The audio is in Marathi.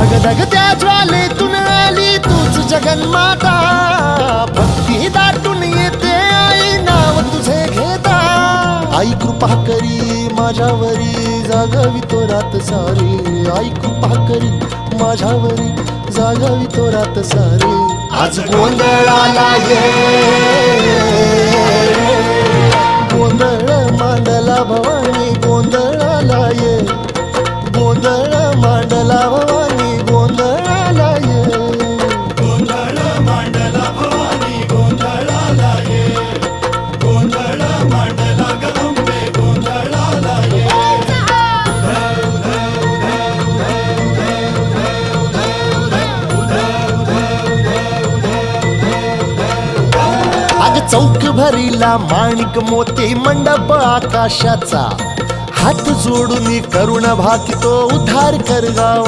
धगधगत्या ज्वालेतून आली तूच जगन्माता, भक्ती दाटून येते आई नाव तुझे घेता. आई कृपा करी माझ्यावरी जागावी तो रात सारी, आई कृपा करी माझ्यावरी जागावी तो रात सारी. आज गोंधळाला ये, गोंधळ मांडला भवानी गोंधळाला ये, गोंधळ मांडला भवानी गोंधळाला ये. गोंधळ मांडला भवानी गोंधळाला ये, गोंधळ मांडला गदंबे गोंधळाला ये. आज चौक भरीला माणिक मोती मंडप आकाशाचा, हात जोडून करुण भाकितो उद्धार कर गावा.